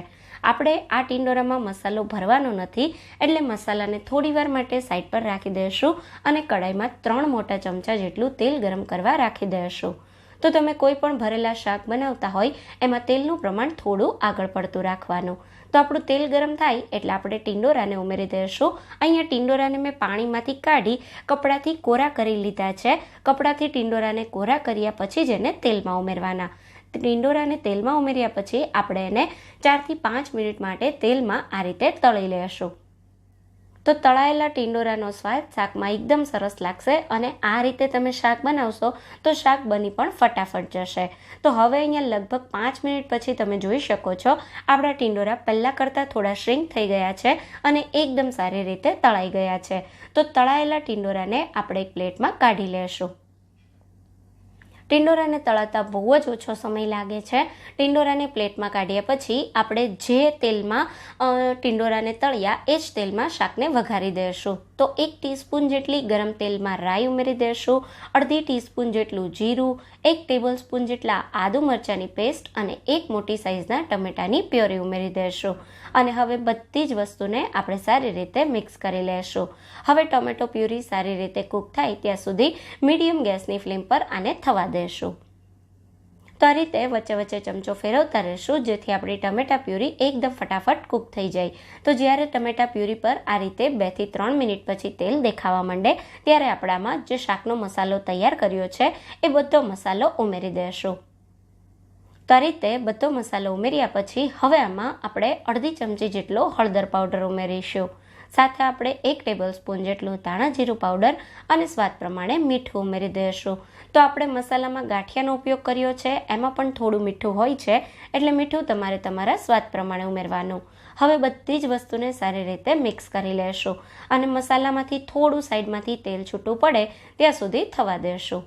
આપણે આ ટિંડોરામાં મસાલો ભરવાનો નથી, એટલે મસાલાને થોડી વાર માટે સાઈડ પર રાખી દઈશું અને કડાઈમાં 3 મોટા ચમચા જેટલું તેલ ગરમ કરવા રાખી દઈશું. તો તમે કોઈ પણ ભરેલા શાક બનાવતા હોય એમાં તેલનું પ્રમાણ થોડું આગળ પડતું રાખવાનું. તો આપણું તેલ ગરમ થાય એટલે આપણે ટિંડોરાને ઉમેરી દઈશું. અહીંયા ટિંડોરાને મેં પાણીમાંથી કાઢી કપડાથી કોરા કરી લીધા છે. કપડાથી ટિંડોરાને કોરા કર્યા પછી જ એને તેલમાં ઉમેરવાના. ટિંડોરાને તેલમાં ઉમેર્યા પછી આપણે એને 4 થી 5 મિનિટ માટે તેલમાં આ રીતે તળી લેશું. તો તળાયેલા ટિંડોરાનો સ્વાદ શાકમાં એકદમ સરસ લાગશે અને આ રીતે તમે શાક બનાવશો તો શાક બની પણ ફટાફટ જશે. તો હવે અહીંયા લગભગ 5 મિનિટ પછી તમે જોઈ શકો છો આપણા ટિંડોરા પહેલાં કરતાં થોડા શ્રિંક થઈ ગયા છે અને એકદમ સારી રીતે તળાઈ ગયા છે. તો તળાયેલા ટિંડોરાને આપણે એક પ્લેટમાં કાઢી લેશું. ટિંડોરાને તળાતા બહુ જ ઓછો સમય લાગે છે. ટિંડોરાને પ્લેટમાં કાઢ્યા પછી આપણે જે તેલમાં ટિંડોરાને તળ્યા એ જ તેલમાં શાકને વઘારી દઈશું. તો 1 ટીસ્પૂન જેટલી ગરમ તેલમાં રાઈ ઉમેરી દઈશું, અડધી ટીસ્પૂન જેટલું જીરું, 1 ટેબલસ્પૂન જેટલા આદુ મરચાંની પેસ્ટ અને 1 મોટી સાઇઝના ટમેટાની પ્યોરી ઉમેરી દઈશું. અને હવે બધી જ વસ્તુને આપણે સારી રીતે મિક્સ કરી લેશું. હવે ટમેટો પ્યુરી સારી રીતે કૂક થાય ત્યાં સુધી મીડિયમ ગેસની ફ્લેમ પર આને થવા દેશું. તો આ રીતે વચ્ચે વચ્ચે ચમચો ફેરવતા રહેશું જેથી આપણી ટમેટા પ્યુરી એકદમ ફટાફટ કૂક થઈ જાય. તો જ્યારે ટમેટા પ્યુરી પર આ રીતે 2 થી 3 મિનિટ પછી તેલ દેખાવા માંડે ત્યારે આપણામાં જે શાકનો મસાલો તૈયાર કર્યો છે એ બધો મસાલો ઉમેરી દઈશું. તો આ રીતે બધો મસાલો ઉમેર્યા પછી હવે આમાં આપણે અડધી ચમચી જેટલો હળદર પાવડર ઉમેરીશું. સાથે આપણે 1 ટેબલસ્પૂન જેટલું ધાણા જીરું પાવડર અને સ્વાદ પ્રમાણે મીઠું ઉમેરી દઈશું. તો આપણે મસાલામાં ગાંઠિયાનો ઉપયોગ કર્યો છે, એમાં પણ થોડું મીઠું હોય છે, એટલે મીઠું તમારે તમારા સ્વાદ પ્રમાણે ઉમેરવાનું. હવે બધી જ વસ્તુને સારી રીતે મિક્સ કરી લેશું અને મસાલામાંથી થોડું સાઈડમાંથી તેલ છૂટું પડે ત્યાં સુધી થવા દેશું.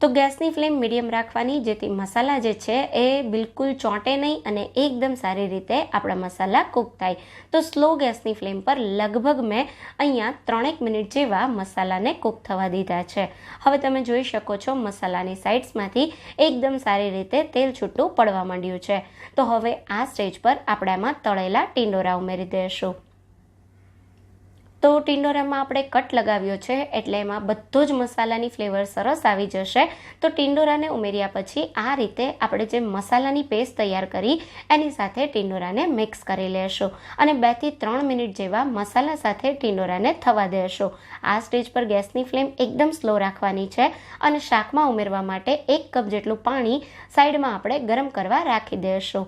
તો ગેસની ફ્લેમ મીડિયમ રાખવાની જેથી મસાલા જે છે એ બિલકુલ ચોંટે નહીં અને એકદમ સારી રીતે આપણા મસાલા કૂક થાય. તો સ્લો ગેસની ફ્લેમ પર લગભગ મેં અહીંયા 3 મિનિટ જેવા મસાલાને કૂક થવા દીધા છે. હવે તમે જોઈ શકો છો મસાલાની સાઇડ્સમાંથી એકદમ સારી રીતે તેલ છૂટું પડવા માંડ્યું છે. તો હવે આ સ્ટેજ પર આપણે આમાં તળેલા ટિંડોરા ઉમેરી દઈશું. તો ટિંડોરામાં આપણે કટ લગાવ્યો છે એટલે એમાં બધો જ મસાલાની ફ્લેવર સરસ આવી જશે. તો ટિંડોરાને ઉમેર્યા પછી આ રીતે આપણે જે મસાલાની પેસ્ટ તૈયાર કરી એની સાથે ટિંડોરાને મિક્સ કરી લેશું અને 2 થી 3 મિનિટ જેવા મસાલા સાથે ટિંડોરાને થવા દેશું. આ સ્ટેજ પર ગેસની ફ્લેમ એકદમ સ્લો રાખવાની છે અને શાકમાં ઉમેરવા માટે 1 કપ જેટલું પાણી સાઈડમાં આપણે ગરમ કરવા રાખી દઈશું.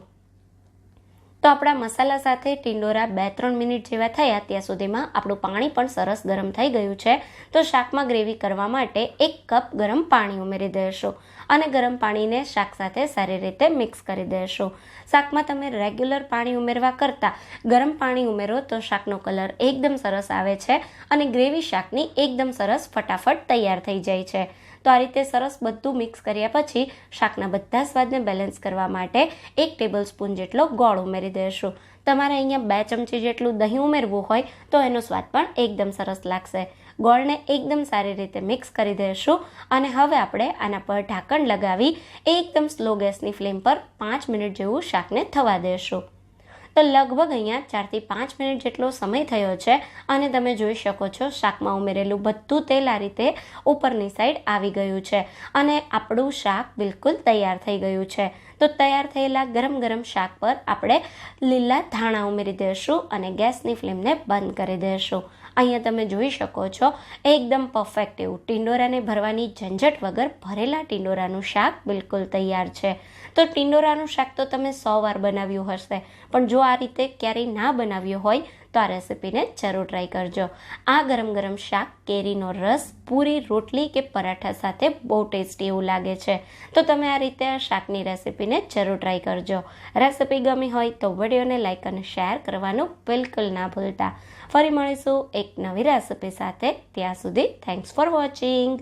તો આપણા મસાલા સાથે ટિંડોરા 2-3 મિનિટ જેવા થયા ત્યાં સુધીમાં આપણું પાણી પણ સરસ ગરમ થઈ ગયું છે. તો શાકમાં ગ્રેવી કરવા માટે 1 કપ ગરમ પાણી ઉમેરી દઈશું અને ગરમ પાણીને શાક સાથે સારી રીતે મિક્સ કરી દઈશું. શાકમાં તમે રેગ્યુલર પાણી ઉમેરવા કરતાં ગરમ પાણી ઉમેરો તો શાકનો કલર એકદમ સરસ આવે છે અને ગ્રેવી શાકની એકદમ સરસ ફટાફટ તૈયાર થઈ જાય છે. તો આ રીતે સરસ બધું મિક્સ કર્યા પછી શાકના બધા સ્વાદને બેલેન્સ કરવા માટે 1 ટેબલસ્પૂન જેટલો ગોળ ઉમેરી દઈશું. તમારે અહીંયા 2 ચમચી જેટલું દહીં ઉમેરવું હોય તો એનો સ્વાદ પણ એકદમ સરસ લાગશે. ગોળને એકદમ સારી રીતે મિક્સ કરી દઈશું અને હવે આપણે આના પર ઢાંકણ લગાવી એકદમ સ્લો ગેસની ફ્લેમ પર 5 મિનિટ જેવું શાકને થવા દઈશું. તો લગભગ અહીંયા 4 થી 5 મિનિટ જેટલો સમય થયો છે અને તમે જોઈ શકો છો શાકમાં ઉમેરેલું બધું તેલ આ રીતે ઉપરની સાઈડ આવી ગયું છે અને આપણું શાક બિલકુલ તૈયાર થઈ ગયું છે. તો તૈયાર થયેલા ગરમ ગરમ શાક પર આપણે લીલા ધાણા ઉમેરી દઈશું અને ગેસની ફ્લેમને બંધ કરી દઈશું. અહીંયા તમે જોઈ શકો છો એકદમ પરફેક્ટ એવું ટિંડોરાને ભરવાની ઝંઝટ વગર ભરેલા ટિંડોરાનું શાક બિલકુલ તૈયાર છે. તો ટિંડોરાનું શાક તો તમે 100 વાર બનાવ્યું હશે, પણ જો આ રીતે ક્યારેય ના બનાવ્યું હોય તો આ રેસીપીને જરૂર ટ્રાય કરજો. આ ગરમ ગરમ શાક કેરીનો રસ, પૂરી, રોટલી કે પરાઠા સાથે બહુ ટેસ્ટી એવું લાગે છે. તો તમે આ રીતે આ શાકની રેસીપીને જરૂર ટ્રાય કરજો. રેસીપી ગમી હોય તો વિડીયોને લાઇક અને શેર કરવાનું બિલકુલ ના ભૂલતા. ફરી મળીશું એક નવી રેસીપી સાથે. ત્યાં સુધી થેન્ક્સ ફોર વોચિંગ.